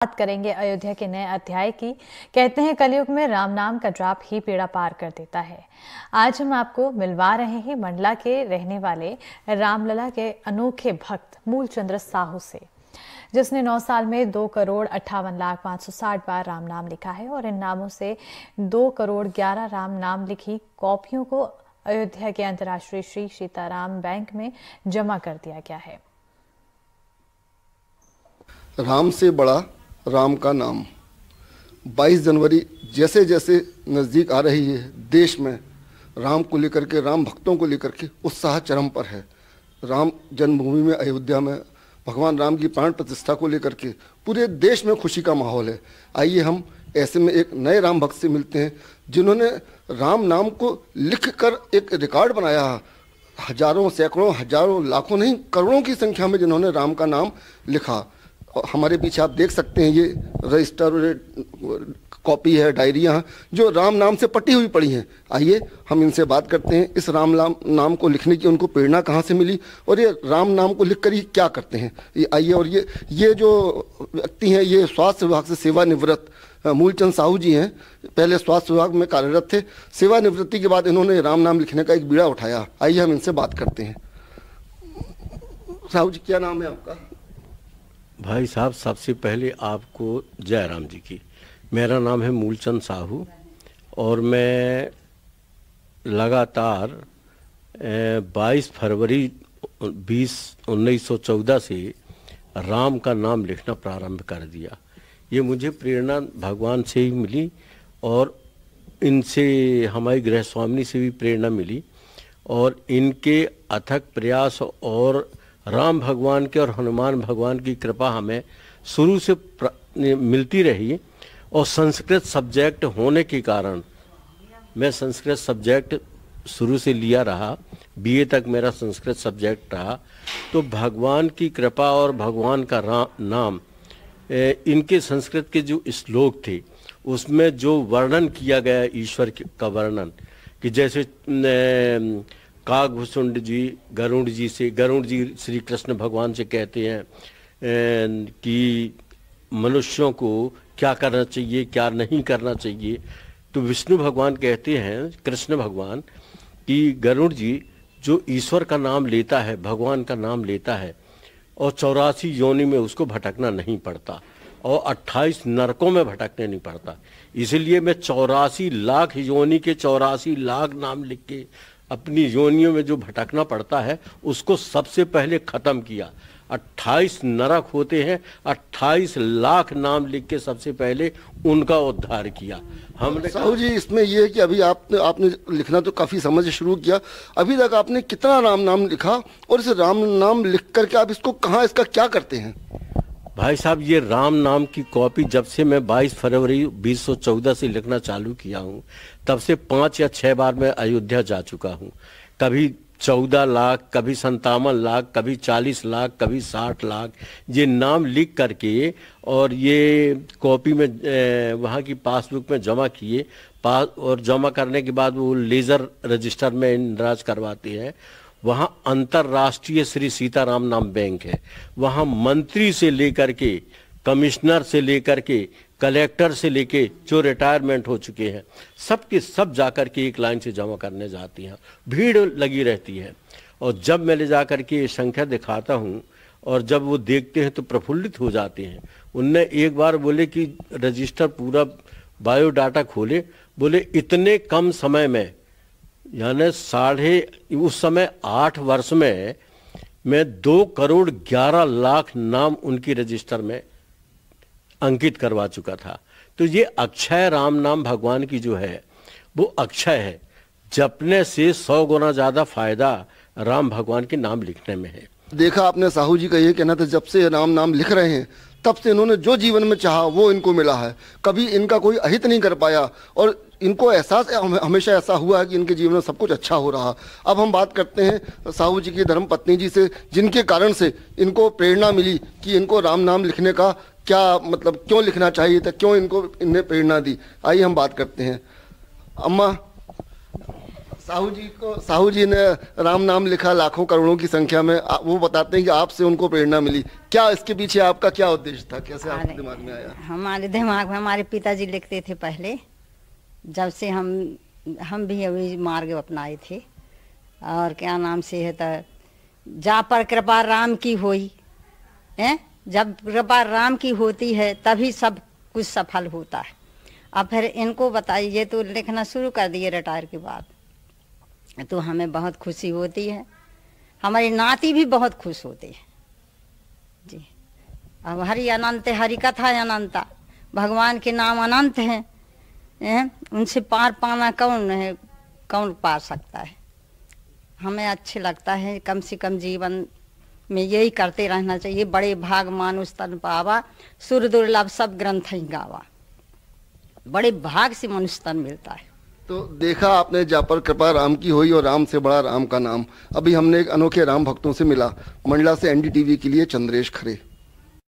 बात करेंगे अयोध्या के नए अध्याय की। कहते हैं कलयुग में राम नाम का जाप ही बेड़ा पार कर देता है। आज हम आपको मिलवा रहे हैं मंडला के रहने वाले रामलला के अनोखे भक्त मूलचंद्र साहू से, जिसने 9 साल में 2,58,560 बार राम नाम लिखा है और इन नामों से 2,11,00,000 राम नाम लिखी कॉपियों को अयोध्या के अंतर्राष्ट्रीय श्री सीताराम बैंक में जमा कर दिया गया है। राम से बड़ा राम का नाम। 22 जनवरी जैसे जैसे नज़दीक आ रही है, देश में राम को लेकर के, राम भक्तों को लेकर के उत्साह चरम पर है। राम जन्मभूमि में अयोध्या में भगवान राम की प्राण प्रतिष्ठा को लेकर के पूरे देश में खुशी का माहौल है। आइए हम ऐसे में एक नए राम भक्त से मिलते हैं, जिन्होंने राम नाम को लिखकर एक रिकॉर्ड बनाया। हजारों, सैकड़ों, हजारों, लाखों नहीं, करोड़ों की संख्या में जिन्होंने राम का नाम लिखा। हमारे पीछे आप देख सकते हैं, ये रजिस्टर कॉपी है, डायरियाँ जो राम नाम से पटी हुई पड़ी हैं। आइए हम इनसे बात करते हैं, इस राम नाम को लिखने की उनको प्रेरणा कहाँ से मिली और ये राम नाम को लिखकर ये क्या करते हैं। ये आइए, और ये जो व्यक्ति हैं, ये स्वास्थ्य विभाग से सेवानिवृत्त मूलचंद साहू जी हैं। पहले स्वास्थ्य विभाग में कार्यरत थे, सेवानिवृत्ति के बाद इन्होंने राम नाम लिखने का एक बीड़ा उठाया। आइए हम इनसे बात करते हैं। साहू जी, क्या नाम है आपका? भाई साहब, सबसे पहले आपको जय राम जी की। मेरा नाम है मूलचंद साहू और मैं लगातार 22 फरवरी 1914 से राम का नाम लिखना प्रारंभ कर दिया। ये मुझे प्रेरणा भगवान से ही मिली और इनसे, हमारी गृह स्वामिनी से भी प्रेरणा मिली और इनके अथक प्रयास और राम भगवान के और हनुमान भगवान की कृपा हमें शुरू से मिलती रही। और संस्कृत सब्जेक्ट होने के कारण मैं संस्कृत सब्जेक्ट शुरू से लिया रहा, बीए तक मेरा संस्कृत सब्जेक्ट रहा। तो भगवान की कृपा और भगवान का नाम, इनके संस्कृत के जो श्लोक थे उसमें जो वर्णन किया गया ईश्वर का वर्णन, कि जैसे काकभुसुंड जी गरुड़ जी श्री कृष्ण भगवान से कहते हैं कि मनुष्यों को क्या करना चाहिए, क्या नहीं करना चाहिए। तो विष्णु भगवान कहते हैं, कृष्ण भगवान, कि गरुड़ जी जो ईश्वर का नाम लेता है, भगवान का नाम लेता है और 84 योनि में उसको भटकना नहीं पड़ता और 28 नरकों में भटकने नहीं पड़ता। इसलिए मैं 84 लाख योनि के 84 लाख नाम लिख के अपनी योनियों में जो भटकना पड़ता है उसको सबसे पहले खत्म किया। 28 नरक होते हैं, 28 लाख नाम लिख के सबसे पहले उनका उद्धार किया हमने। साहू जी, इसमें यह है कि अभी आपने लिखना तो काफी समय से शुरू किया, अभी तक आपने कितना राम नाम लिखा और इस राम नाम लिख करके आप इसको कहाँ, इसका क्या करते हैं? भाई साहब, ये राम नाम की कॉपी जब से मैं 22 फरवरी 2014 से लिखना चालू किया हूँ, तब से 5 या 6 बार मैं अयोध्या जा चुका हूँ। कभी 14 लाख, कभी 57 लाख, कभी 40 लाख, कभी 60 लाख ये नाम लिख करके और ये कॉपी में वहाँ की पासबुक में जमा किए। और जमा करने के बाद वो लेज़र रजिस्टर में इंदराज करवाते हैं। वहाँ अंतर्राष्ट्रीय श्री सीताराम नाम बैंक है, वहाँ मंत्री से लेकर के, कमिश्नर से लेकर के, कलेक्टर से लेके जो रिटायरमेंट हो चुके हैं, सब के सब जाकर के एक लाइन से जमा करने जाती हैं। भीड़ लगी रहती है और जब मैं ले जाकर के संख्या दिखाता हूँ और जब वो देखते हैं तो प्रफुल्लित हो जाते हैं। उनने एक बार बोले कि रजिस्टर पूरा बायोडाटा खोले, बोले इतने कम समय में, यानी उस समय 8 वर्ष में मैं 2,11,00,000 नाम उनकी रजिस्टर में अंकित करवा चुका था। तो ये अक्षय राम नाम भगवान की जो है वो अक्षय है, जपने से 100 गुना ज्यादा फायदा राम भगवान के नाम लिखने में है। देखा आपने, साहू जी का ये कहना था, जब से राम नाम लिख रहे हैं तब से इन्होंने जो जीवन में चाहा वो इनको मिला है। कभी इनका कोई अहित नहीं कर पाया और इनको एहसास हमेशा ऐसा हुआ है कि इनके जीवन में सब कुछ अच्छा हो रहा। अब हम बात करते हैं साहू जी की धर्मपत्नी जी से, जिनके कारण से इनको प्रेरणा मिली कि इनको राम नाम लिखने का क्या मतलब, क्यों लिखना चाहिए था, क्यों इनने प्रेरणा दी। आइए हम बात करते हैं। अम्मा, साहू जी ने राम नाम लिखा लाखों करोड़ों की संख्या में। वो बताते हैं कि आपसे उनको प्रेरणा मिली। क्या इसके पीछे आपका क्या उद्देश्य था, कैसे आपके दिमाग में आया? हमारे दिमाग में हमारे पिताजी लिखते थे पहले, जब से हम भी अभी मार्ग अपनाए थे। और क्या नाम से है, तो जा पर कृपा राम की होई है, जब कृपा राम की होती है तभी सब कुछ सफल होता है। अब फिर इनको बताइए तो लिखना शुरू कर दिए रिटायर के बाद, तो हमें बहुत खुशी होती है। हमारी नाती भी बहुत खुश होती है जी। अब हरि अनंत हरि कथा अनंता, भगवान के नाम अनंत हैं, उनसे पार पाना कौन है, कौन पा सकता है। हमें अच्छे लगता है, कम से कम जीवन में यही करते रहना चाहिए। बड़े भाग मानुष तन पावा, सुर दुर्लभ सब ग्रंथ ही गावा। बड़े भाग से मनुष्य तन मिलता है। तो देखा आपने, जा पर कृपा राम की हुई और राम से बड़ा राम का नाम। अभी हमने एक अनोखे राम भक्तों से मिला। मंडला से एनडीटीवी के लिए चंद्रेश खरे।